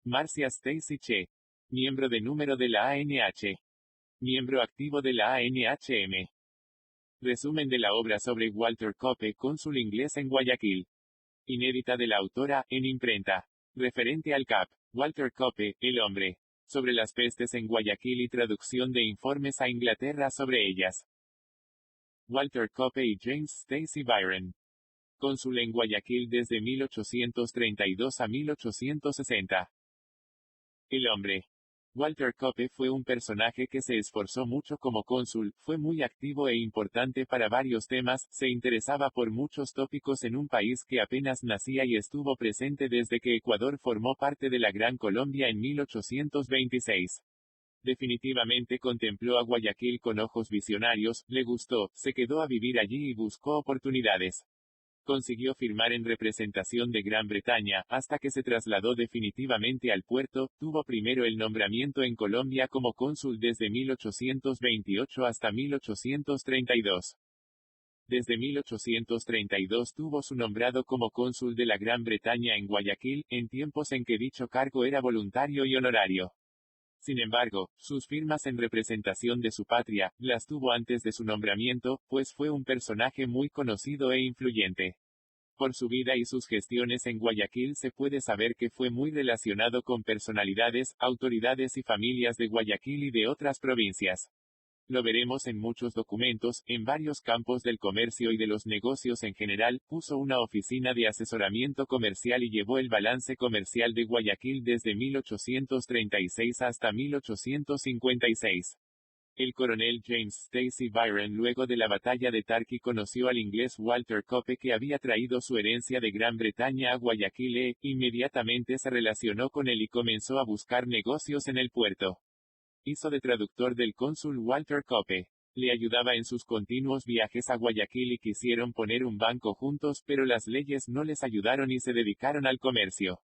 Marcia Stacy Che. Miembro de número de la ANH. Miembro activo de la ANHM. Resumen de la obra sobre Walter Cope, cónsul inglés en Guayaquil. Inédita de la autora, en imprenta. Referente al Cap. Walter Cope, el hombre. Sobre las pestes en Guayaquil y traducción de informes a Inglaterra sobre ellas. Walter Cope y James Stacy Byron. Cónsul en Guayaquil desde 1832 a 1860. El hombre. Walter Cope fue un personaje que se esforzó mucho como cónsul, fue muy activo e importante para varios temas, se interesaba por muchos tópicos en un país que apenas nacía y estuvo presente desde que Ecuador formó parte de la Gran Colombia en 1826. Definitivamente contempló a Guayaquil con ojos visionarios, le gustó, se quedó a vivir allí y buscó oportunidades. Consiguió firmar en representación de Gran Bretaña, hasta que se trasladó definitivamente al puerto, tuvo primero el nombramiento en Colombia como cónsul desde 1828 hasta 1832. Desde 1832 tuvo su nombrado como cónsul de la Gran Bretaña en Guayaquil, en tiempos en que dicho cargo era voluntario y honorario. Sin embargo, sus firmas en representación de su patria, las tuvo antes de su nombramiento, pues fue un personaje muy conocido e influyente. Por su vida y sus gestiones en Guayaquil se puede saber que fue muy relacionado con personalidades, autoridades y familias de Guayaquil y de otras provincias. Lo veremos en muchos documentos, en varios campos del comercio y de los negocios en general, puso una oficina de asesoramiento comercial y llevó el balance comercial de Guayaquil desde 1836 hasta 1856. El coronel James Stacy Byron luego de la batalla de Tarqui conoció al inglés Walter Cope que había traído su herencia de Gran Bretaña a Guayaquil e, inmediatamente se relacionó con él y comenzó a buscar negocios en el puerto. Hizo de traductor del cónsul Walter Cope. Le ayudaba en sus continuos viajes a Guayaquil y quisieron poner un banco juntos, pero las leyes no les ayudaron y se dedicaron al comercio.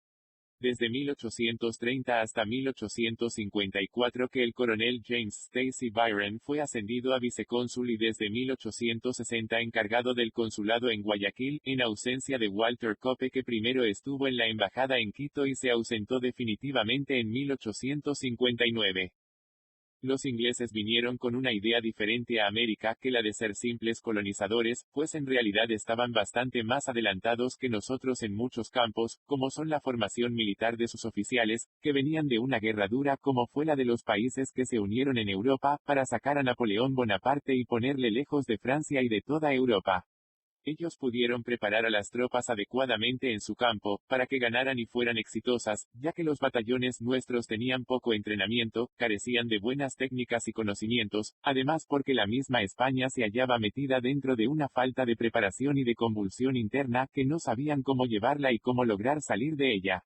Desde 1830 hasta 1854 que el coronel James Stacy Byron fue ascendido a vicecónsul y desde 1860 encargado del consulado en Guayaquil, en ausencia de Walter Cope que primero estuvo en la embajada en Quito y se ausentó definitivamente en 1859. Los ingleses vinieron con una idea diferente a América que la de ser simples colonizadores, pues en realidad estaban bastante más adelantados que nosotros en muchos campos, como son la formación militar de sus oficiales, que venían de una guerra dura como fue la de los países que se unieron en Europa, para sacar a Napoleón Bonaparte y ponerle lejos de Francia y de toda Europa. Ellos pudieron preparar a las tropas adecuadamente en su campo, para que ganaran y fueran exitosas, ya que los batallones nuestros tenían poco entrenamiento, carecían de buenas técnicas y conocimientos, además porque la misma España se hallaba metida dentro de una falta de preparación y de convulsión interna, que no sabían cómo llevarla y cómo lograr salir de ella.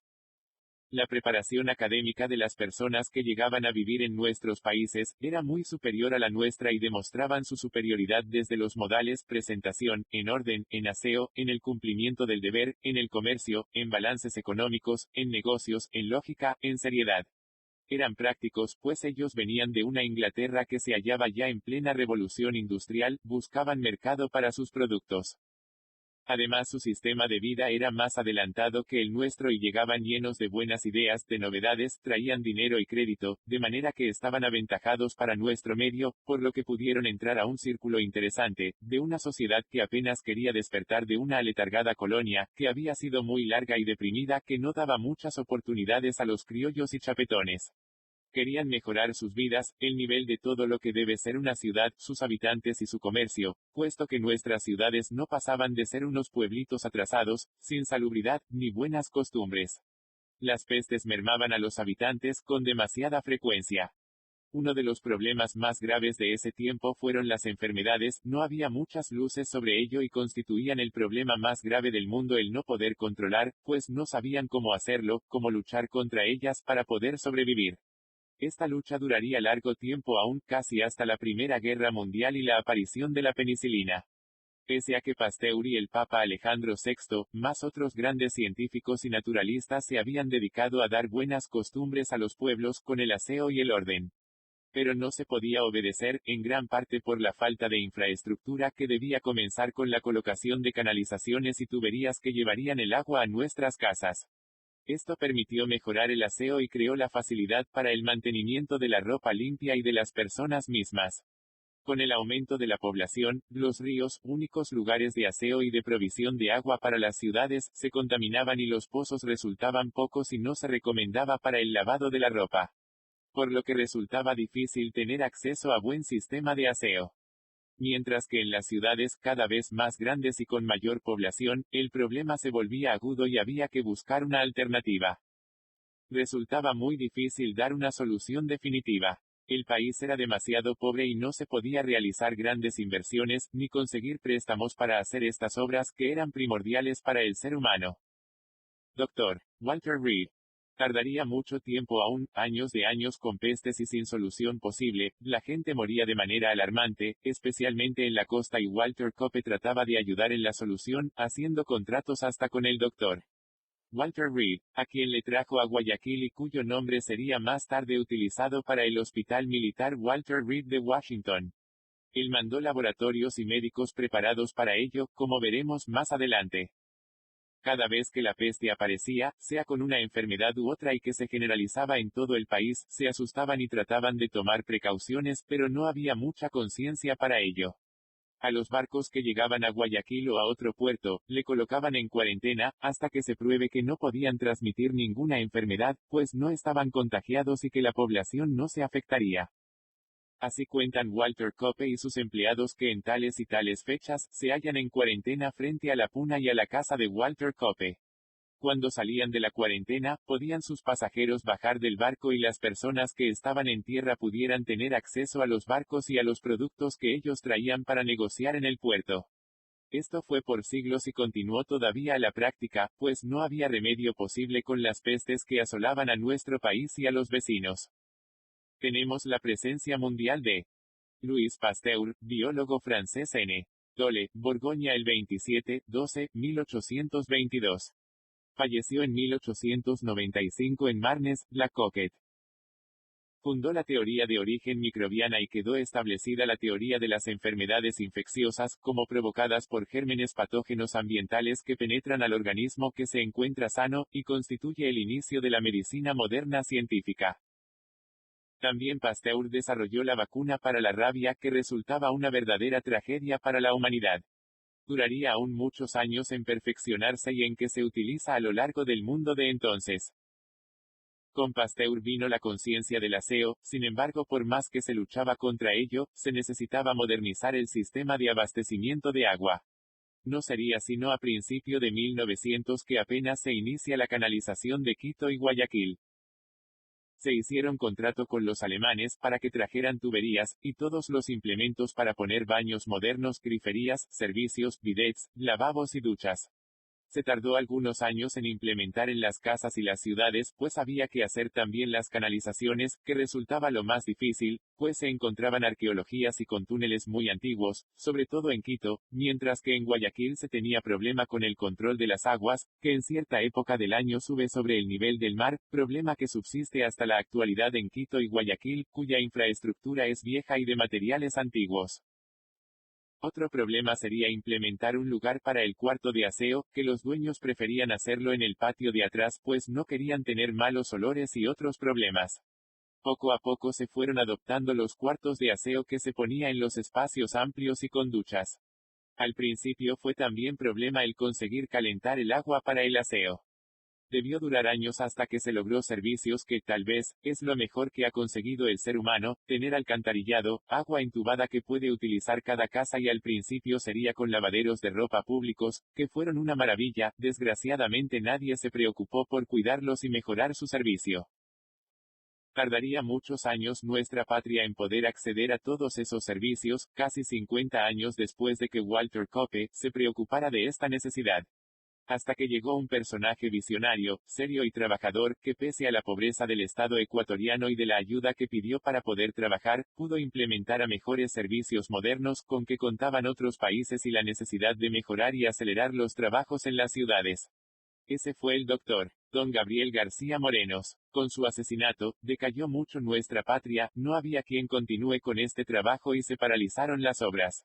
La preparación académica de las personas que llegaban a vivir en nuestros países, era muy superior a la nuestra y demostraban su superioridad desde los modales, presentación, en orden, en aseo, en el cumplimiento del deber, en el comercio, en balances económicos, en negocios, en lógica, en seriedad. Eran prácticos, pues ellos venían de una Inglaterra que se hallaba ya en plena revolución industrial, buscaban mercado para sus productos. Además su sistema de vida era más adelantado que el nuestro y llegaban llenos de buenas ideas, de novedades, traían dinero y crédito, de manera que estaban aventajados para nuestro medio, por lo que pudieron entrar a un círculo interesante, de una sociedad que apenas quería despertar de una aletargada colonia, que había sido muy larga y deprimida, que no daba muchas oportunidades a los criollos y chapetones. Querían mejorar sus vidas, el nivel de todo lo que debe ser una ciudad, sus habitantes y su comercio, puesto que nuestras ciudades no pasaban de ser unos pueblitos atrasados, sin salubridad, ni buenas costumbres. Las pestes mermaban a los habitantes con demasiada frecuencia. Uno de los problemas más graves de ese tiempo fueron las enfermedades, no había muchas luces sobre ello y constituían el problema más grave del mundo el no poder controlar, pues no sabían cómo hacerlo, cómo luchar contra ellas para poder sobrevivir. Esta lucha duraría largo tiempo aún, casi hasta la Primera Guerra Mundial y la aparición de la penicilina. Pese a que Pasteur y el Papa Alejandro VI, más otros grandes científicos y naturalistas se habían dedicado a dar buenas costumbres a los pueblos con el aseo y el orden. Pero no se podía obedecer, en gran parte por la falta de infraestructura que debía comenzar con la colocación de canalizaciones y tuberías que llevarían el agua a nuestras casas. Esto permitió mejorar el aseo y creó la facilidad para el mantenimiento de la ropa limpia y de las personas mismas. Con el aumento de la población, los ríos, únicos lugares de aseo y de provisión de agua para las ciudades, se contaminaban y los pozos resultaban pocos y no se recomendaba para el lavado de la ropa. Por lo que resultaba difícil tener acceso a buen sistema de aseo. Mientras que en las ciudades cada vez más grandes y con mayor población, el problema se volvía agudo y había que buscar una alternativa. Resultaba muy difícil dar una solución definitiva. El país era demasiado pobre y no se podía realizar grandes inversiones, ni conseguir préstamos para hacer estas obras que eran primordiales para el ser humano. Dr. Walter Reed. Tardaría mucho tiempo aún, años de años con pestes y sin solución posible, la gente moría de manera alarmante, especialmente en la costa y Walter Cope trataba de ayudar en la solución, haciendo contratos hasta con el Dr. Walter Reed, a quien le trajo a Guayaquil y cuyo nombre sería más tarde utilizado para el Hospital Militar Walter Reed de Washington. Él mandó laboratorios y médicos preparados para ello, como veremos más adelante. Cada vez que la peste aparecía, sea con una enfermedad u otra y que se generalizaba en todo el país, se asustaban y trataban de tomar precauciones, pero no había mucha conciencia para ello. A los barcos que llegaban a Guayaquil o a otro puerto, le colocaban en cuarentena, hasta que se pruebe que no podían transmitir ninguna enfermedad, pues no estaban contagiados y que la población no se afectaría. Así cuentan Walter Cope y sus empleados que en tales y tales fechas, se hallan en cuarentena frente a la puna y a la casa de Walter Cope. Cuando salían de la cuarentena, podían sus pasajeros bajar del barco y las personas que estaban en tierra pudieran tener acceso a los barcos y a los productos que ellos traían para negociar en el puerto. Esto fue por siglos y continuó todavía a la práctica, pues no había remedio posible con las pestes que asolaban a nuestro país y a los vecinos. Tenemos la presencia mundial de Louis Pasteur, biólogo francés n. Dole, Borgoña el 27-12-1822. Falleció en 1895 en Marnes, la Coquette. Fundó la teoría de origen microbiana y quedó establecida la teoría de las enfermedades infecciosas, como provocadas por gérmenes patógenos ambientales que penetran al organismo que se encuentra sano, y constituye el inicio de la medicina moderna científica. También Pasteur desarrolló la vacuna para la rabia que resultaba una verdadera tragedia para la humanidad. Duraría aún muchos años en perfeccionarse y en que se utiliza a lo largo del mundo de entonces. Con Pasteur vino la conciencia del aseo, sin embargo por más que se luchaba contra ello, se necesitaba modernizar el sistema de abastecimiento de agua. No sería sino a principio de 1900 que apenas se inicia la canalización de Quito y Guayaquil. Se hicieron contrato con los alemanes para que trajeran tuberías, y todos los implementos para poner baños modernos, griferías, servicios, bidets, lavabos y duchas. Se tardó algunos años en implementar en las casas y las ciudades, pues había que hacer también las canalizaciones, que resultaba lo más difícil, pues se encontraban arqueologías y con túneles muy antiguos, sobre todo en Quito, mientras que en Guayaquil se tenía problema con el control de las aguas, que en cierta época del año sube sobre el nivel del mar, problema que subsiste hasta la actualidad en Quito y Guayaquil, cuya infraestructura es vieja y de materiales antiguos. Otro problema sería implementar un lugar para el cuarto de aseo, que los dueños preferían hacerlo en el patio de atrás pues no querían tener malos olores y otros problemas. Poco a poco se fueron adoptando los cuartos de aseo que se ponía en los espacios amplios y con duchas. Al principio fue también problema el conseguir calentar el agua para el aseo. Debió durar años hasta que se logró servicios que, tal vez, es lo mejor que ha conseguido el ser humano, tener alcantarillado, agua entubada que puede utilizar cada casa y al principio sería con lavaderos de ropa públicos, que fueron una maravilla, desgraciadamente nadie se preocupó por cuidarlos y mejorar su servicio. Tardaría muchos años nuestra patria en poder acceder a todos esos servicios, casi 50 años después de que Walter Cope se preocupara de esta necesidad. Hasta que llegó un personaje visionario, serio y trabajador, que pese a la pobreza del Estado ecuatoriano y de la ayuda que pidió para poder trabajar, pudo implementar a mejores servicios modernos con que contaban otros países y la necesidad de mejorar y acelerar los trabajos en las ciudades. Ese fue el doctor Don Gabriel García Morenos. Con su asesinato, decayó mucho nuestra patria, no había quien continúe con este trabajo y se paralizaron las obras.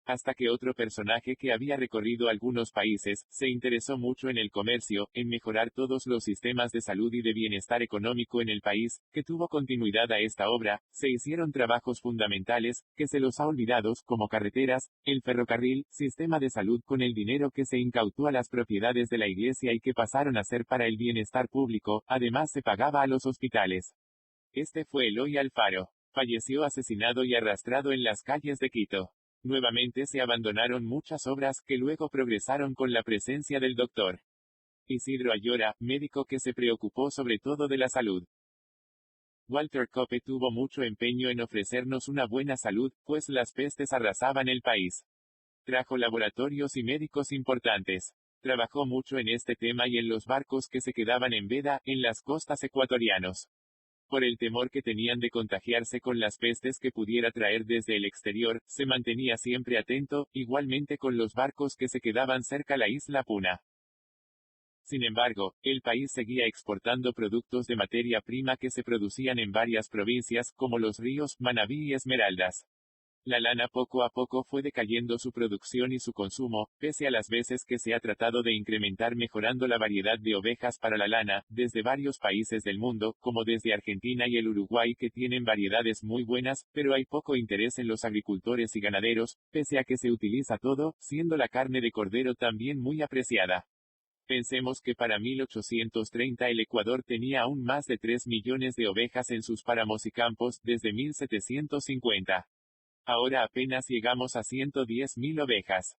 Hasta que otro personaje que había recorrido algunos países, se interesó mucho en el comercio, en mejorar todos los sistemas de salud y de bienestar económico en el país, que tuvo continuidad a esta obra, se hicieron trabajos fundamentales, que se los ha olvidado, como carreteras, el ferrocarril, sistema de salud con el dinero que se incautó a las propiedades de la iglesia y que pasaron a ser para el bienestar público, además se pagaba a los hospitales. Este fue Eloy Alfaro. Falleció asesinado y arrastrado en las calles de Quito. Nuevamente se abandonaron muchas obras que luego progresaron con la presencia del Dr. Isidro Ayora, médico que se preocupó sobre todo de la salud. Walter Cope tuvo mucho empeño en ofrecernos una buena salud, pues las pestes arrasaban el país. Trajo laboratorios y médicos importantes. Trabajó mucho en este tema y en los barcos que se quedaban en veda, en las costas ecuatorianos. Por el temor que tenían de contagiarse con las pestes que pudiera traer desde el exterior, se mantenía siempre atento, igualmente con los barcos que se quedaban cerca la isla Puna. Sin embargo, el país seguía exportando productos de materia prima que se producían en varias provincias, como Los Ríos, Manabí y Esmeraldas. La lana poco a poco fue decayendo su producción y su consumo, pese a las veces que se ha tratado de incrementar mejorando la variedad de ovejas para la lana, desde varios países del mundo, como desde Argentina y el Uruguay que tienen variedades muy buenas, pero hay poco interés en los agricultores y ganaderos, pese a que se utiliza todo, siendo la carne de cordero también muy apreciada. Pensemos que para 1830 el Ecuador tenía aún más de 3 millones de ovejas en sus páramos y campos, desde 1750. Ahora apenas llegamos a 110.000 ovejas.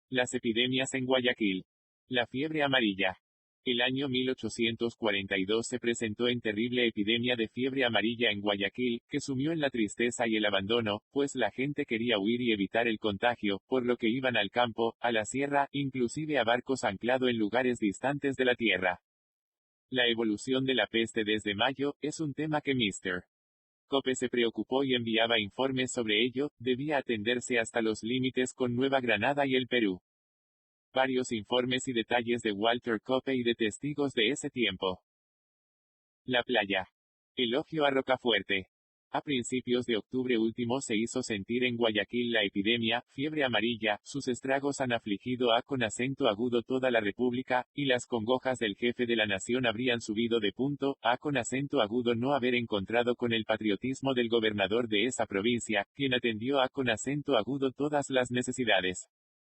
Las epidemias en Guayaquil. La fiebre amarilla. El año 1842 se presentó en terrible epidemia de fiebre amarilla en Guayaquil, que sumió en la tristeza y el abandono, pues la gente quería huir y evitar el contagio, por lo que iban al campo, a la sierra, inclusive a barcos anclados en lugares distantes de la tierra. La evolución de la peste desde mayo, es un tema que Mr. Cope se preocupó y enviaba informes sobre ello, debía atenderse hasta los límites con Nueva Granada y el Perú. Varios informes y detalles de Walter Cope y de testigos de ese tiempo. La playa. Elogio a Rocafuerte. A principios de octubre último se hizo sentir en Guayaquil la epidemia, fiebre amarilla, sus estragos han afligido a con acento agudo toda la República, y las congojas del jefe de la nación habrían subido de punto, a con acento agudo no haber encontrado con el patriotismo del gobernador de esa provincia, quien atendió a con acento agudo todas las necesidades.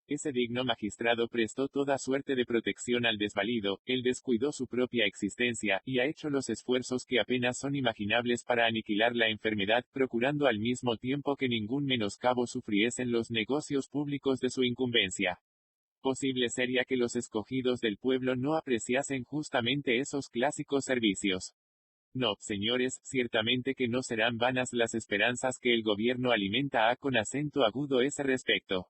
Ese digno magistrado prestó toda suerte de protección al desvalido, él descuidó su propia existencia, y ha hecho los esfuerzos que apenas son imaginables para aniquilar la enfermedad, procurando al mismo tiempo que ningún menoscabo sufriesen los negocios públicos de su incumbencia. Posible sería que los escogidos del pueblo no apreciasen justamente esos clásicos servicios. No, señores, ciertamente que no serán vanas las esperanzas que el gobierno alimenta a con acento agudo ese respecto.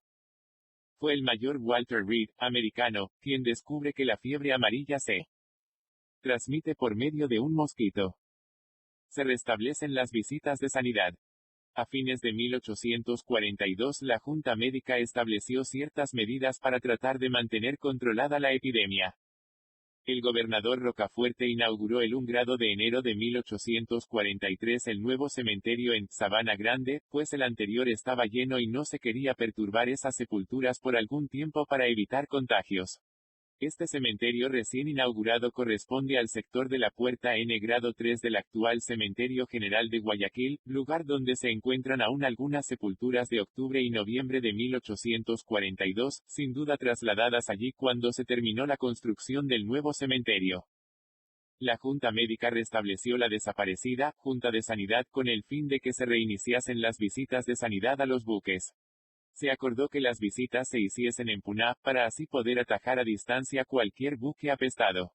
Fue el mayor Walter Reed, americano, quien descubre que la fiebre amarilla se transmite por medio de un mosquito. Se restablecen las visitas de sanidad. A fines de 1842 la Junta Médica estableció ciertas medidas para tratar de mantener controlada la epidemia. El gobernador Rocafuerte inauguró el 1 grado de enero de 1843 el nuevo cementerio en Sabana Grande, pues el anterior estaba lleno y no se quería perturbar esas sepulturas por algún tiempo para evitar contagios. Este cementerio recién inaugurado corresponde al sector de la Puerta N grado 3 del actual Cementerio General de Guayaquil, lugar donde se encuentran aún algunas sepulturas de octubre y noviembre de 1842, sin duda trasladadas allí cuando se terminó la construcción del nuevo cementerio. La Junta Médica restableció la desaparecida Junta de Sanidad con el fin de que se reiniciasen las visitas de sanidad a los buques. Se acordó que las visitas se hiciesen en Puná, para así poder atajar a distancia cualquier buque apestado.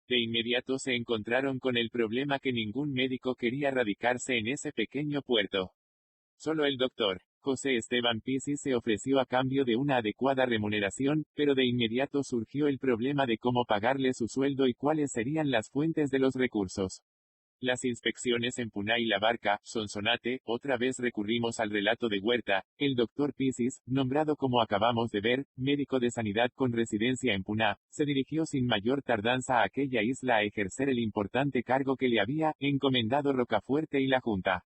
De inmediato se encontraron con el problema que ningún médico quería radicarse en ese pequeño puerto. Solo el doctor José Esteban Pisis se ofreció a cambio de una adecuada remuneración, pero de inmediato surgió el problema de cómo pagarle su sueldo y cuáles serían las fuentes de los recursos. Las inspecciones en Puná y La Barca, Sonsonate, otra vez recurrimos al relato de Huerta, el doctor Pisis, nombrado como acabamos de ver, médico de sanidad con residencia en Puná, se dirigió sin mayor tardanza a aquella isla a ejercer el importante cargo que le había encomendado Rocafuerte y la Junta.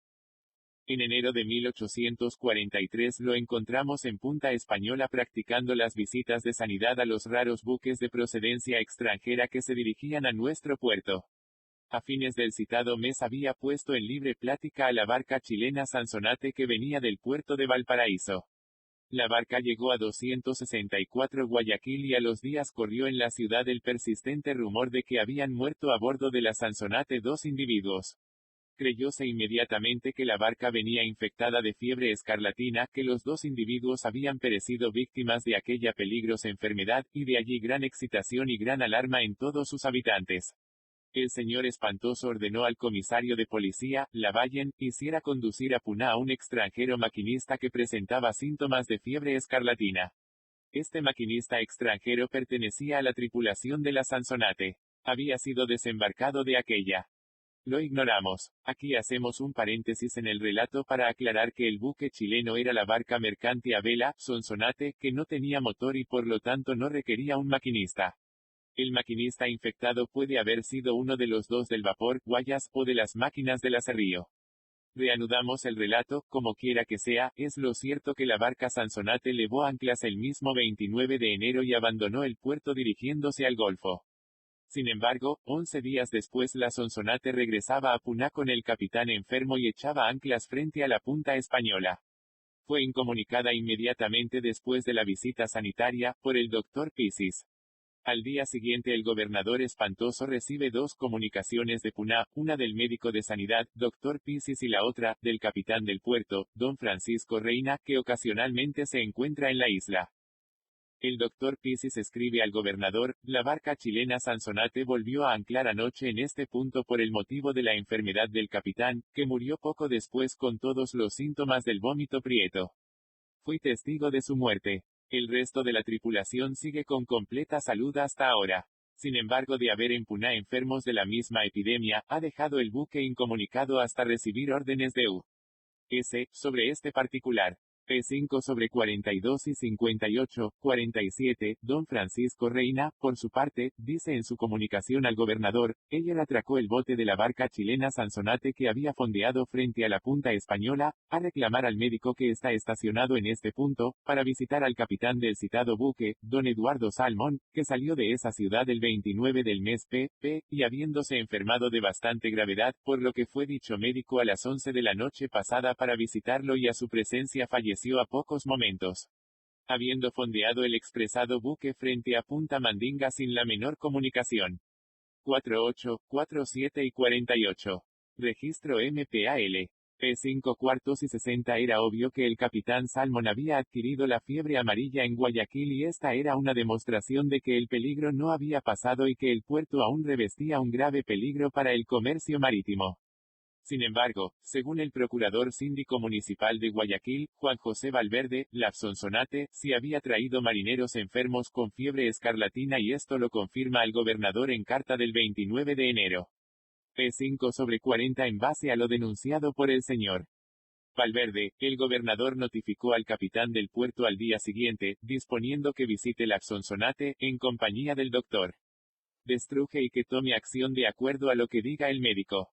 En enero de 1843 lo encontramos en Punta Española practicando las visitas de sanidad a los raros buques de procedencia extranjera que se dirigían a nuestro puerto. A fines del citado mes había puesto en libre plática a la barca chilena Sansonate que venía del puerto de Valparaíso. La barca llegó a 264 Guayaquil y a los días corrió en la ciudad el persistente rumor de que habían muerto a bordo de la Sansonate 2 individuos. Creyóse inmediatamente que la barca venía infectada de fiebre escarlatina, que los 2 individuos habían perecido víctimas de aquella peligrosa enfermedad, y de allí gran excitación y gran alarma en todos sus habitantes. El señor Espantoso ordenó al comisario de policía, Lavallen, hiciera conducir a Puná a un extranjero maquinista que presentaba síntomas de fiebre escarlatina. Este maquinista extranjero pertenecía a la tripulación de la Sansonate. Había sido desembarcado de aquella. Lo ignoramos. Aquí hacemos un paréntesis en el relato para aclarar que el buque chileno era la barca mercante a vela, Sonsonate, que no tenía motor y por lo tanto no requería un maquinista. El maquinista infectado puede haber sido uno de los 2 del vapor, Guayas, o de las máquinas del aserrío. Reanudamos el relato, como quiera que sea, es lo cierto que la barca Sansonate levó anclas el mismo 29 de enero y abandonó el puerto dirigiéndose al Golfo. Sin embargo, 11 días después la Sonsonate regresaba a Puná con el capitán enfermo y echaba anclas frente a la Punta Española. Fue incomunicada inmediatamente después de la visita sanitaria, por el doctor Pisis. Al día siguiente el gobernador Espantoso recibe 2 comunicaciones de Puná, una del médico de sanidad, doctor Pisis y la otra, del capitán del puerto, don Francisco Reina, que ocasionalmente se encuentra en la isla. El doctor Pisis escribe al gobernador, la barca chilena Sansonate volvió a anclar anoche en este punto por el motivo de la enfermedad del capitán, que murió poco después con todos los síntomas del vómito prieto. Fui testigo de su muerte. El resto de la tripulación sigue con completa salud hasta ahora. Sin embargo, de haber en Puná enfermos de la misma epidemia, ha dejado el buque incomunicado hasta recibir órdenes de U.S. sobre este particular. P5 sobre 42 y 58, 47, don Francisco Reina, por su parte, dice en su comunicación al gobernador, ella atracó el bote de la barca chilena Sansonate que había fondeado frente a la Punta Española, a reclamar al médico que está estacionado en este punto, para visitar al capitán del citado buque, don Eduardo Salmón, que salió de esa ciudad el 29 del mes P, y habiéndose enfermado de bastante gravedad, por lo que fue dicho médico a las 11 de la noche pasada para visitarlo y a su presencia falleció a pocos momentos. Habiendo fondeado el expresado buque frente a Punta Mandinga sin la menor comunicación. 48, 47 y 48. Registro MPAL. P5 cuartos y 60 Era obvio que el capitán Salmon había adquirido la fiebre amarilla en Guayaquil y esta era una demostración de que el peligro no había pasado y que el puerto aún revestía un grave peligro para el comercio marítimo. Sin embargo, según el procurador síndico municipal de Guayaquil, Juan José Valverde, la Sonsonate, sí había traído marineros enfermos con fiebre escarlatina y esto lo confirma al gobernador en carta del 29 de enero. P5 sobre 40 en base a lo denunciado por el señor Valverde, el gobernador notificó al capitán del puerto al día siguiente, disponiendo que visite la Sonsonate, en compañía del doctor Destruje y que tome acción de acuerdo a lo que diga el médico.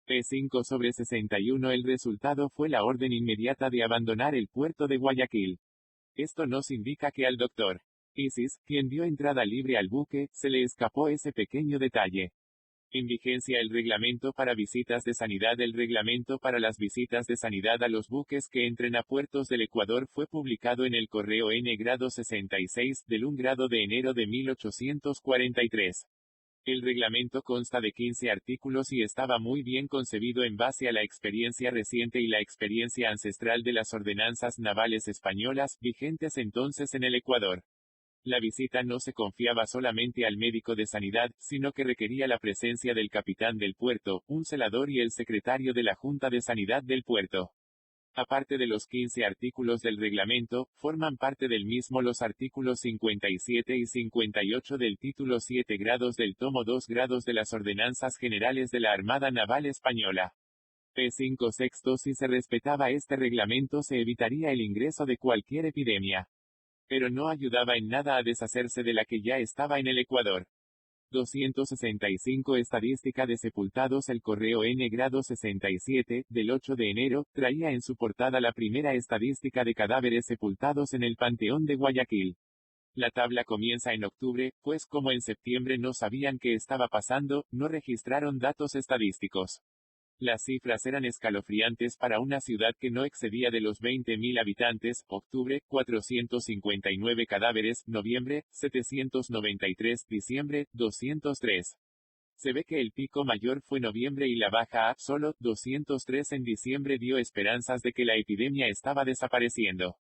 P5 sobre 61 El resultado fue la orden inmediata de abandonar el puerto de Guayaquil. Esto nos indica que al doctor Isis, quien dio entrada libre al buque, se le escapó ese pequeño detalle. En vigencia el reglamento para visitas de sanidad El reglamento para las visitas de sanidad a los buques que entren a puertos del Ecuador fue publicado en el correo N-grado 66, del 1 grado de enero de 1843. El reglamento consta de 15 artículos y estaba muy bien concebido en base a la experiencia reciente y la experiencia ancestral de las ordenanzas navales españolas, vigentes entonces en el Ecuador. La visita no se confiaba solamente al médico de sanidad, sino que requería la presencia del capitán del puerto, un celador y el secretario de la Junta de Sanidad del puerto. Aparte de los 15 artículos del reglamento, forman parte del mismo los artículos 57 y 58 del título 7 grados del tomo 2 grados de las Ordenanzas Generales de la Armada Naval Española. P5 sexto Si se respetaba este reglamento se evitaría el ingreso de cualquier epidemia. Pero no ayudaba en nada a deshacerse de la que ya estaba en el Ecuador. 265 Estadística de sepultados. El correo N-67, del 8 de enero, traía en su portada la primera estadística de cadáveres sepultados en el Panteón de Guayaquil. La tabla comienza en octubre, pues como en septiembre no sabían qué estaba pasando, no registraron datos estadísticos. Las cifras eran escalofriantes para una ciudad que no excedía de los 20.000 habitantes. Octubre, 459 cadáveres. Noviembre, 793. Diciembre, 203. Se ve que el pico mayor fue noviembre y la baja, solo 203 en diciembre, dio esperanzas de que la epidemia estaba desapareciendo.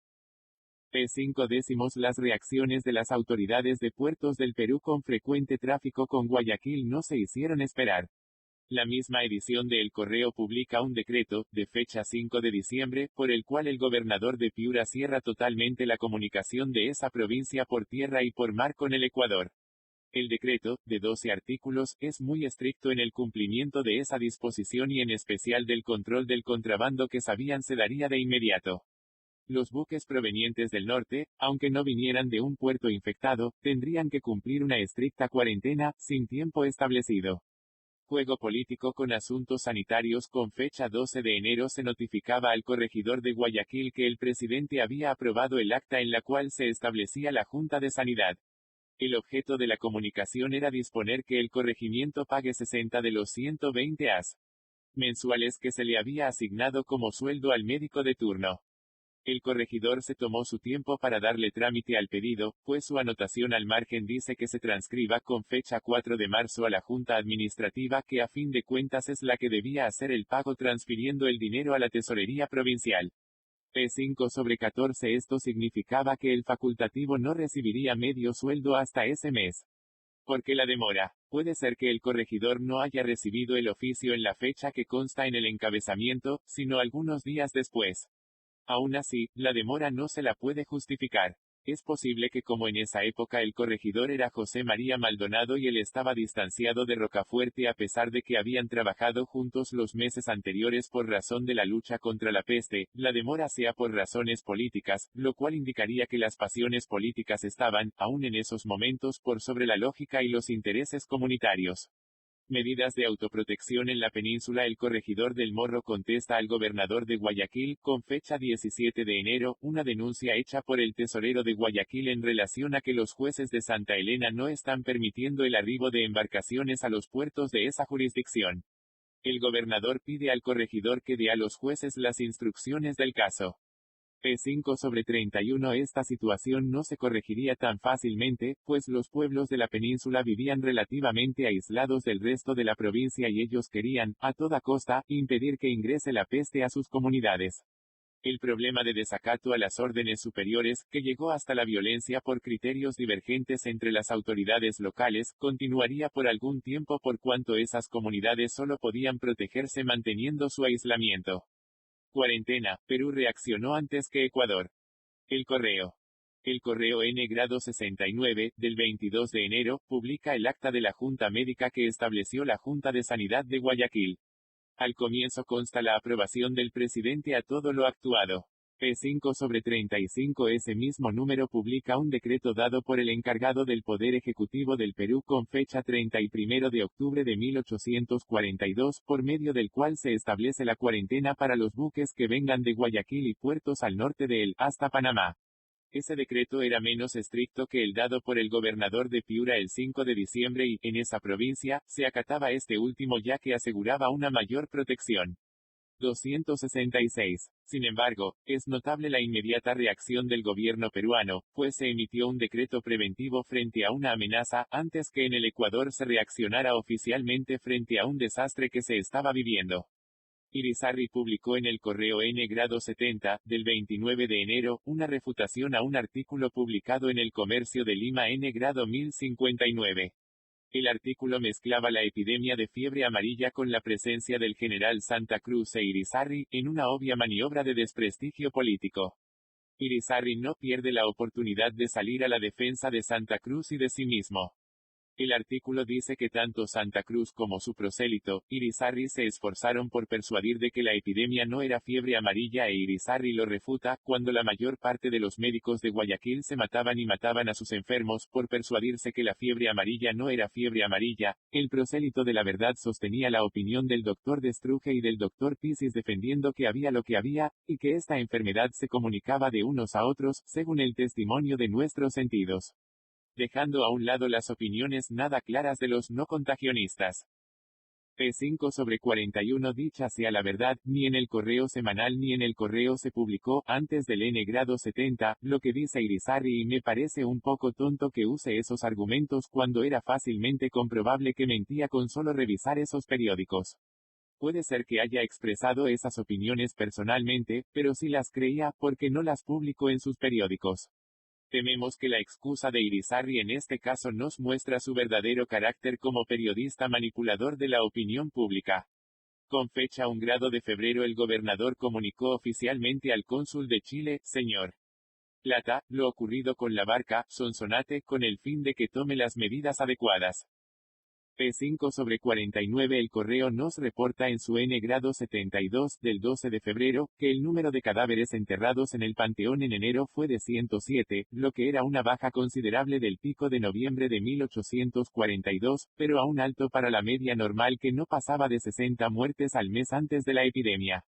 P5 Las reacciones de las autoridades de puertos del Perú con frecuente tráfico con Guayaquil no se hicieron esperar. La misma edición de El Correo publica un decreto, de fecha 5 de diciembre, por el cual el gobernador de Piura cierra totalmente la comunicación de esa provincia por tierra y por mar con el Ecuador. El decreto, de 12 artículos, es muy estricto en el cumplimiento de esa disposición y en especial del control del contrabando que sabían se daría de inmediato. Los buques provenientes del norte, aunque no vinieran de un puerto infectado, tendrían que cumplir una estricta cuarentena, sin tiempo establecido. Juego político con asuntos sanitarios. Con fecha 12 de enero se notificaba al corregidor de Guayaquil que el presidente había aprobado el acta en la cual se establecía la Junta de Sanidad. El objeto de la comunicación era disponer que el corregimiento pague 60 de los 120 as mensuales que se le había asignado como sueldo al médico de turno. El corregidor se tomó su tiempo para darle trámite al pedido, pues su anotación al margen dice que se transcriba con fecha 4 de marzo a la Junta Administrativa, que a fin de cuentas es la que debía hacer el pago transfiriendo el dinero a la Tesorería Provincial. P5/14 Esto significaba que el facultativo no recibiría medio sueldo hasta ese mes. ¿Por qué la demora? Puede ser que el corregidor no haya recibido el oficio en la fecha que consta en el encabezamiento, sino algunos días después. Aún así, la demora no se la puede justificar. Es posible que como en esa época el corregidor era José María Maldonado y él estaba distanciado de Rocafuerte a pesar de que habían trabajado juntos los meses anteriores por razón de la lucha contra la peste, la demora sea por razones políticas, lo cual indicaría que las pasiones políticas estaban, aún en esos momentos, por sobre la lógica y los intereses comunitarios. Medidas de autoprotección en la península. El corregidor del Morro contesta al gobernador de Guayaquil, con fecha 17 de enero, una denuncia hecha por el tesorero de Guayaquil en relación a que los jueces de Santa Elena no están permitiendo el arribo de embarcaciones a los puertos de esa jurisdicción. El gobernador pide al corregidor que dé a los jueces las instrucciones del caso. P5/31 Esta situación no se corregiría tan fácilmente, pues los pueblos de la península vivían relativamente aislados del resto de la provincia y ellos querían, a toda costa, impedir que ingrese la peste a sus comunidades. El problema de desacato a las órdenes superiores, que llegó hasta la violencia por criterios divergentes entre las autoridades locales, continuaría por algún tiempo por cuanto esas comunidades solo podían protegerse manteniendo su aislamiento. Cuarentena. Perú reaccionó antes que Ecuador. El Correo. El Correo N-69, del 22 de enero, publica el acta de la Junta Médica que estableció la Junta de Sanidad de Guayaquil. Al comienzo consta la aprobación del presidente a todo lo actuado. P5/35 Ese mismo número publica un decreto dado por el encargado del Poder Ejecutivo del Perú con fecha 31 de octubre de 1842, por medio del cual se establece la cuarentena para los buques que vengan de Guayaquil y puertos al norte de él, hasta Panamá. Ese decreto era menos estricto que el dado por el gobernador de Piura el 5 de diciembre y, en esa provincia, se acataba este último ya que aseguraba una mayor protección. 266. Sin embargo, es notable la inmediata reacción del gobierno peruano, pues se emitió un decreto preventivo frente a una amenaza, antes que en el Ecuador se reaccionara oficialmente frente a un desastre que se estaba viviendo. Irizarry publicó en el Correo N-70, del 29 de enero, una refutación a un artículo publicado en el Comercio de Lima N-1059. El artículo mezclaba la epidemia de fiebre amarilla con la presencia del general Santa Cruz e Irizarry, en una obvia maniobra de desprestigio político. Irizarry no pierde la oportunidad de salir a la defensa de Santa Cruz y de sí mismo. El artículo dice que tanto Santa Cruz como su prosélito, Irizarry, se esforzaron por persuadir de que la epidemia no era fiebre amarilla e Irizarry lo refuta, cuando la mayor parte de los médicos de Guayaquil se mataban y mataban a sus enfermos por persuadirse que la fiebre amarilla no era fiebre amarilla. El prosélito de la verdad sostenía la opinión del doctor Destruje y del doctor Pisis defendiendo que había lo que había, y que esta enfermedad se comunicaba de unos a otros, según el testimonio de nuestros sentidos, dejando a un lado las opiniones nada claras de los no contagionistas. P5/41. Dicha sea la verdad, ni en el correo semanal ni en el correo se publicó, antes del N-70, lo que dice Irizarry, y me parece un poco tonto que use esos argumentos cuando era fácilmente comprobable que mentía con solo revisar esos periódicos. Puede ser que haya expresado esas opiniones personalmente, pero si las creía, ¿por qué no las publicó en sus periódicos? Tememos que la excusa de Irizarry en este caso nos muestra su verdadero carácter como periodista manipulador de la opinión pública. Con fecha 1 de febrero el gobernador comunicó oficialmente al cónsul de Chile, Sr. Plata, lo ocurrido con la barca, Sonsonate, con el fin de que tome las medidas adecuadas. P5/49. El correo nos reporta en su N-72, del 12 de febrero, que el número de cadáveres enterrados en el panteón en enero fue de 107, lo que era una baja considerable del pico de noviembre de 1842, pero aún alto para la media normal que no pasaba de 60 muertes al mes antes de la epidemia.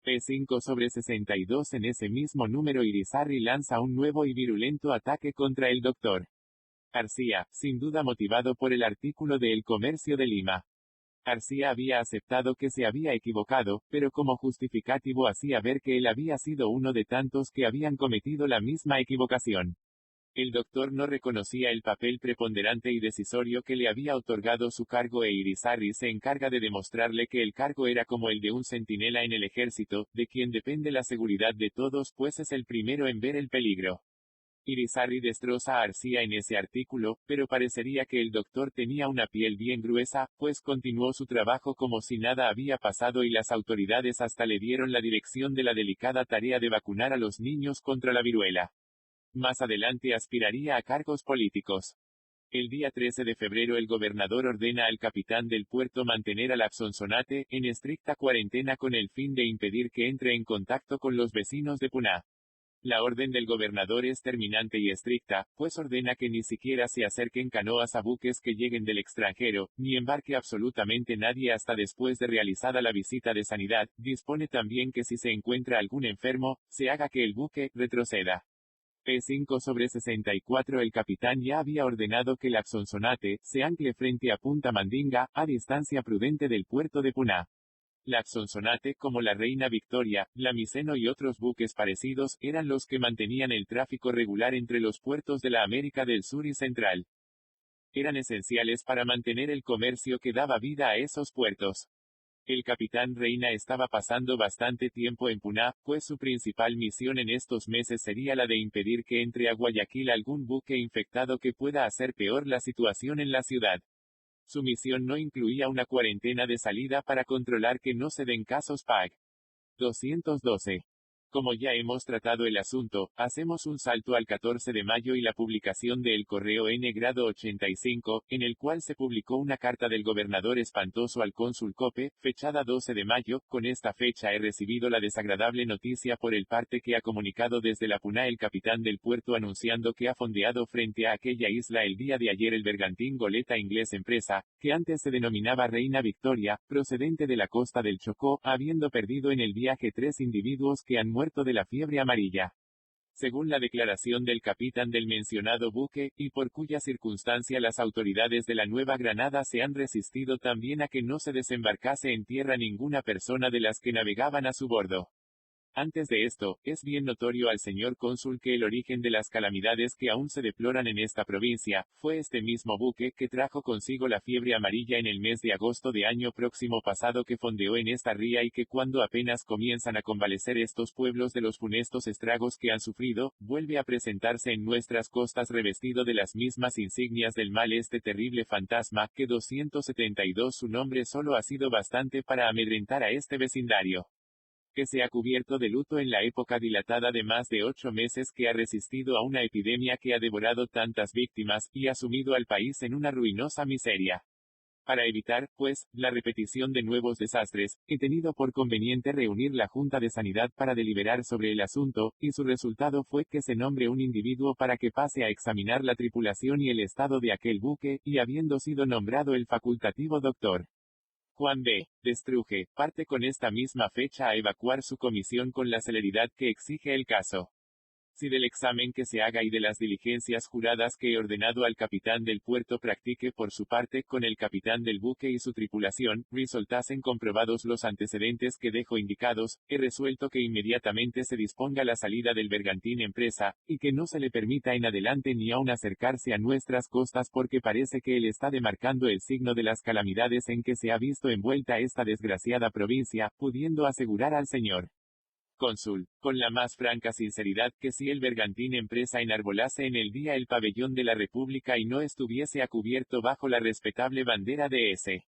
P5/62. En ese mismo número Irizarry lanza un nuevo y virulento ataque contra el Dr. García, sin duda motivado por el artículo de El Comercio de Lima. García había aceptado que se había equivocado, pero como justificativo hacía ver que él había sido uno de tantos que habían cometido la misma equivocación. El doctor no reconocía el papel preponderante y decisorio que le había otorgado su cargo e Irizarry se encarga de demostrarle que el cargo era como el de un centinela en el ejército, de quien depende la seguridad de todos pues es el primero en ver el peligro. Irizarry destroza a García en ese artículo, pero parecería que el doctor tenía una piel bien gruesa, pues continuó su trabajo como si nada había pasado y las autoridades hasta le dieron la dirección de la delicada tarea de vacunar a los niños contra la viruela. Más adelante aspiraría a cargos políticos. El día 13 de febrero el gobernador ordena al capitán del puerto mantener a la Sonsonate en estricta cuarentena con el fin de impedir que entre en contacto con los vecinos de Puná. La orden del gobernador es terminante y estricta, pues ordena que ni siquiera se acerquen canoas a buques que lleguen del extranjero, ni embarque absolutamente nadie hasta después de realizada la visita de sanidad. Dispone también que si se encuentra algún enfermo, se haga que el buque retroceda. P5/64. El capitán ya había ordenado que la Sonsonate se ancle frente a Punta Mandinga, a distancia prudente del puerto de Puná. La Sonsonate, como la Reina Victoria, la Miseno y otros buques parecidos, eran los que mantenían el tráfico regular entre los puertos de la América del Sur y Central. Eran esenciales para mantener el comercio que daba vida a esos puertos. El capitán Reina estaba pasando bastante tiempo en Puná, pues su principal misión en estos meses sería la de impedir que entre a Guayaquil algún buque infectado que pueda hacer peor la situación en la ciudad. Su misión no incluía una cuarentena de salida para controlar que no se den casos PAG. 212. Como ya hemos tratado el asunto, hacemos un salto al 14 de mayo y la publicación de El Correo N-85, en el cual se publicó una carta del gobernador espantoso al cónsul Cope, fechada 12 de mayo. Con esta fecha he recibido la desagradable noticia por el parte que ha comunicado desde la Puná el capitán del puerto anunciando que ha fondeado frente a aquella isla el día de ayer el bergantín goleta inglés Empresa, que antes se denominaba Reina Victoria, procedente de la costa del Chocó, habiendo perdido en el viaje 3 individuos que han muerto de la fiebre amarilla. Según la declaración del capitán del mencionado buque, y por cuya circunstancia las autoridades de la Nueva Granada se han resistido también a que no se desembarcase en tierra ninguna persona de las que navegaban a su bordo. Antes de esto, es bien notorio al señor cónsul que el origen de las calamidades que aún se deploran en esta provincia, fue este mismo buque que trajo consigo la fiebre amarilla en el mes de agosto de año próximo pasado que fondeó en esta ría y que cuando apenas comienzan a convalecer estos pueblos de los funestos estragos que han sufrido, vuelve a presentarse en nuestras costas revestido de las mismas insignias del mal este terrible fantasma, que 272 su nombre solo ha sido bastante para amedrentar a este vecindario. que se ha cubierto de luto en la época dilatada de más de 8 meses que ha resistido a una epidemia que ha devorado tantas víctimas, y ha sumido al país en una ruinosa miseria. Para evitar, pues, la repetición de nuevos desastres, he tenido por conveniente reunir la Junta de Sanidad para deliberar sobre el asunto, y su resultado fue que se nombre un individuo para que pase a examinar la tripulación y el estado de aquel buque, y habiendo sido nombrado el facultativo Dr. Juan B. Destruje, parte con esta misma fecha a evacuar su comisión con la celeridad que exige el caso. Si del examen que se haga y de las diligencias juradas que he ordenado al capitán del puerto practique por su parte con el capitán del buque y su tripulación, resultasen comprobados los antecedentes que dejo indicados, he resuelto que inmediatamente se disponga la salida del bergantín Empresa, y que no se le permita en adelante ni aun acercarse a nuestras costas porque parece que él está demarcando el signo de las calamidades en que se ha visto envuelta esta desgraciada provincia, pudiendo asegurar al señor cónsul, con la más franca sinceridad, que si el bergantín Empresa enarbolase en el día el pabellón de la República y no estuviese a cubierto bajo la respetable bandera de S.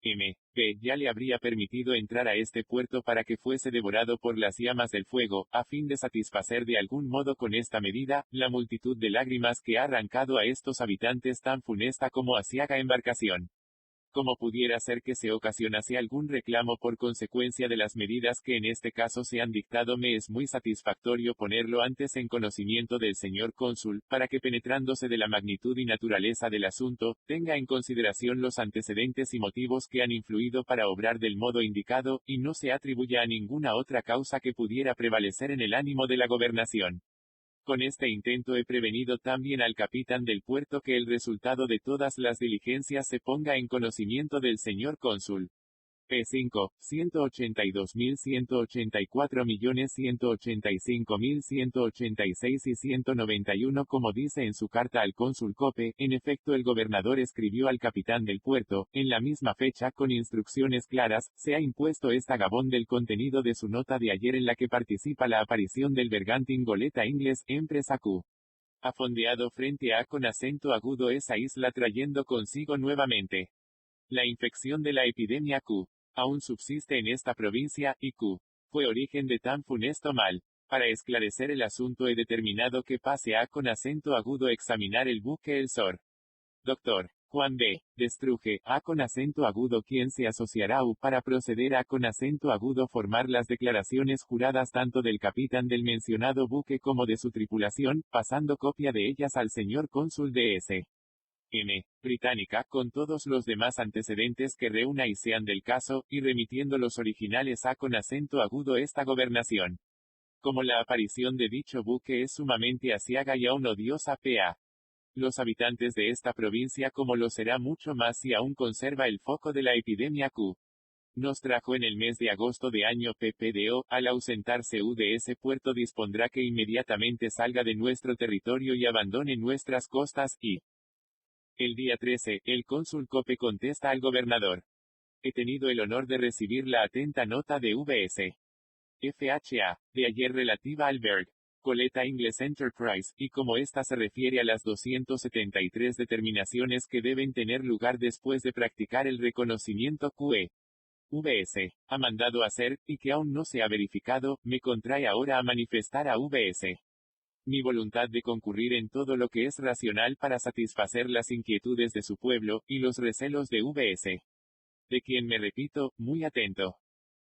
M. P. ya le habría permitido entrar a este puerto para que fuese devorado por las llamas del fuego, a fin de satisfacer de algún modo con esta medida, la multitud de lágrimas que ha arrancado a estos habitantes tan funesta como aciaga embarcación. Como pudiera ser que se ocasionase algún reclamo por consecuencia de las medidas que en este caso se han dictado, me es muy satisfactorio ponerlo antes en conocimiento del señor cónsul, para que penetrándose de la magnitud y naturaleza del asunto, tenga en consideración los antecedentes y motivos que han influido para obrar del modo indicado, y no se atribuya a ninguna otra causa que pudiera prevalecer en el ánimo de la gobernación. Con este intento he prevenido también al capitán del puerto que el resultado de todas las diligencias se ponga en conocimiento del señor cónsul. P5, 182.184.185.186 y 191. Como dice en su carta al cónsul Cope, en efecto el gobernador escribió al capitán del puerto, en la misma fecha con instrucciones claras, se ha impuesto esta gabón del contenido de su nota de ayer en la que participa la aparición del bergantín goleta inglés, Empresa Q. Ha fondeado frente a con acento agudo esa isla trayendo consigo nuevamente la infección de la epidemia Q. Aún subsiste en esta provincia, y Q. fue origen de tan funesto mal. Para esclarecer el asunto he determinado que pase a con acento agudo examinar el buque El Sor. Dr. Juan B. Destruje, a con acento agudo quien se asociará para proceder a con acento agudo formar las declaraciones juradas tanto del capitán del mencionado buque como de su tripulación, pasando copia de ellas al señor cónsul de S. M. Británica, con todos los demás antecedentes que reúna y sean del caso, y remitiendo los originales a con acento agudo esta gobernación. Como la aparición de dicho buque es sumamente aciaga y aún odiosa pa. Los habitantes de esta provincia como lo será mucho más si aún conserva el foco de la epidemia Q. Nos trajo en el mes de agosto de año PPDO, al ausentarse de ese puerto dispondrá que inmediatamente salga de nuestro territorio y abandone nuestras costas, y el día 13, el cónsul Cope contesta al gobernador. He tenido el honor de recibir la atenta nota de VS. FHA, de ayer relativa al Berg. Goleta Inglés Enterprise, y como ésta se refiere a las 273 determinaciones que deben tener lugar después de practicar el reconocimiento QE. VS, ha mandado hacer, y que aún no se ha verificado, me contrae ahora a manifestar a VS. Mi voluntad de concurrir en todo lo que es racional para satisfacer las inquietudes de su pueblo, y los recelos de VS. De quien me repito, muy atento.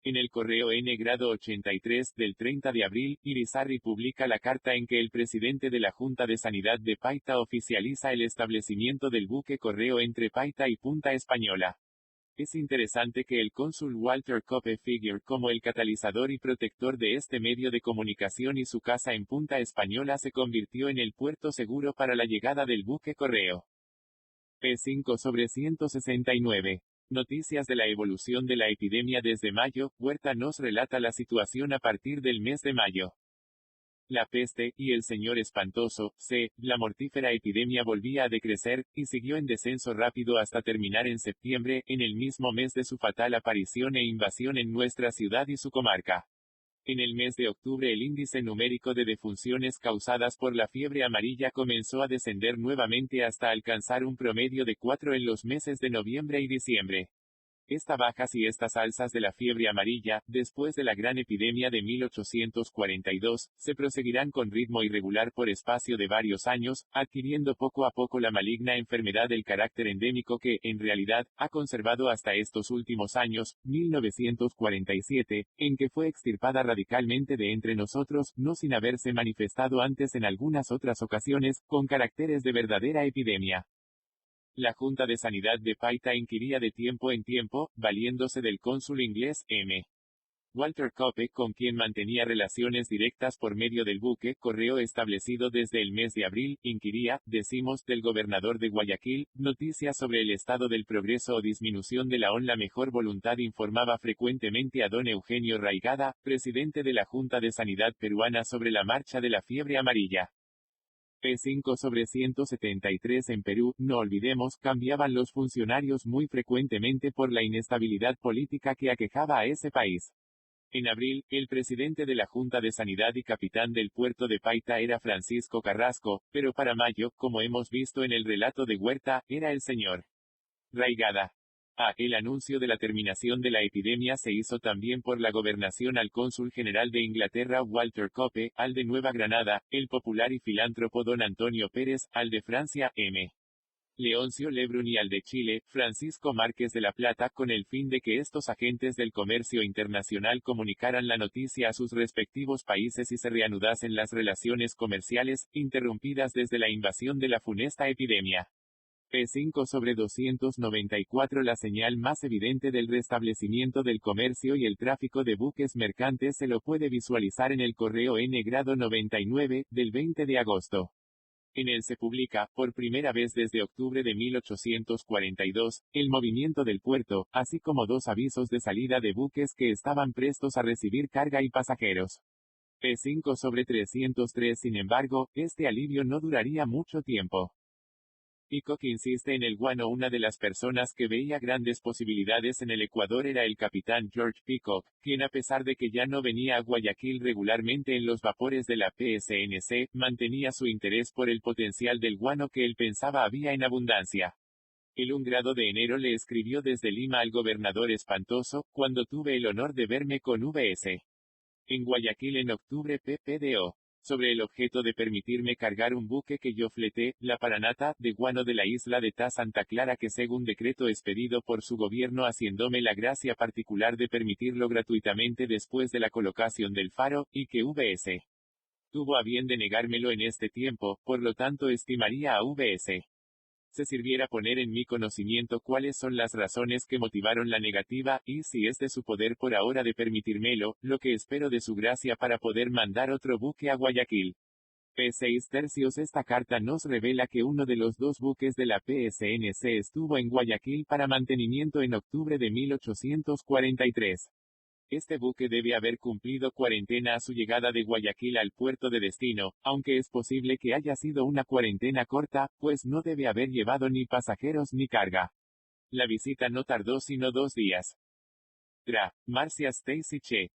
En el correo N grado 83, del 30 de abril, Irizarry publica la carta en que el presidente de la Junta de Sanidad de Paita oficializa el establecimiento del buque correo entre Paita y Punta Española. Es interesante que el cónsul Walter Cope figure como el catalizador y protector de este medio de comunicación y su casa en Punta Española se convirtió en el puerto seguro para la llegada del buque correo. P5 sobre 169. Noticias de la evolución de la epidemia desde mayo. Huerta nos relata la situación a partir del mes de mayo. La peste, y el señor espantoso, la mortífera epidemia volvía a decrecer, y siguió en descenso rápido hasta terminar en septiembre, en el mismo mes de su fatal aparición e invasión en nuestra ciudad y su comarca. En el mes de octubre el índice numérico de defunciones causadas por la fiebre amarilla comenzó a descender nuevamente hasta alcanzar un promedio de 4 en los meses de noviembre y diciembre. Esta bajas y estas alzas de la fiebre amarilla, después de la gran epidemia de 1842, se proseguirán con ritmo irregular por espacio de varios años, adquiriendo poco a poco la maligna enfermedad del carácter endémico que, en realidad, ha conservado hasta estos últimos años, 1947, en que fue extirpada radicalmente de entre nosotros, no sin haberse manifestado antes en algunas otras ocasiones, con caracteres de verdadera epidemia. La Junta de Sanidad de Paita inquiría de tiempo en tiempo, valiéndose del cónsul inglés, M. Walter Cope, con quien mantenía relaciones directas por medio del buque correo establecido desde el mes de abril, inquiría, decimos, del gobernador de Guayaquil, noticias sobre el estado del progreso o disminución de la mejor voluntad informaba frecuentemente a don Eugenio Raigada, presidente de la Junta de Sanidad peruana sobre la marcha de la fiebre amarilla. P5/173 en Perú, no olvidemos, cambiaban los funcionarios muy frecuentemente por la inestabilidad política que aquejaba a ese país. En abril, el presidente de la Junta de Sanidad y capitán del puerto de Paita era Francisco Carrasco, pero para mayo, como hemos visto en el relato de Huerta, era el señor Raigada. El anuncio de la terminación de la epidemia se hizo también por la gobernación al cónsul general de Inglaterra Walter Cope, al de Nueva Granada, el popular y filántropo don Antonio Pérez, al de Francia, M. Leoncio Lebrun y al de Chile, Francisco Márquez de la Plata, con el fin de que estos agentes del comercio internacional comunicaran la noticia a sus respectivos países y se reanudasen las relaciones comerciales, interrumpidas desde la invasión de la funesta epidemia. P5/294 La señal más evidente del restablecimiento del comercio y el tráfico de buques mercantes se lo puede visualizar en el correo N-99, del 20 de agosto. En él se publica, por primera vez desde octubre de 1842, el movimiento del puerto, así como 2 avisos de salida de buques que estaban prestos a recibir carga y pasajeros. P5/303 Sin embargo, este alivio no duraría mucho tiempo. Peacock insiste en el guano. Una de las personas que veía grandes posibilidades en el Ecuador era el capitán George Peacock, quien a pesar de que ya no venía a Guayaquil regularmente en los vapores de la PSNC, mantenía su interés por el potencial del guano que él pensaba había en abundancia. El 1 grado de enero le escribió desde Lima al gobernador Espantoso, cuando tuve el honor de verme con VS. En Guayaquil en octubre PPDO. Sobre el objeto de permitirme cargar un buque que yo fleté, la Paranata, de guano de la isla de Santa Clara que según decreto expedido por su gobierno haciéndome la gracia particular de permitirlo gratuitamente después de la colocación del faro, y que VS. tuvo a bien de negármelo en este tiempo, por lo tanto estimaría a VS. se sirviera poner en mi conocimiento cuáles son las razones que motivaron la negativa, y si es de su poder por ahora de permitírmelo, lo que espero de su gracia para poder mandar otro buque a Guayaquil. P6/3 Esta carta nos revela que uno de los 2 buques de la PSNC estuvo en Guayaquil para mantenimiento en octubre de 1843. Este buque debe haber cumplido cuarentena a su llegada de Guayaquil al puerto de destino, aunque es posible que haya sido una cuarentena corta, pues no debe haber llevado ni pasajeros ni carga. La visita no tardó sino 2 días. Marcia Stacy Che.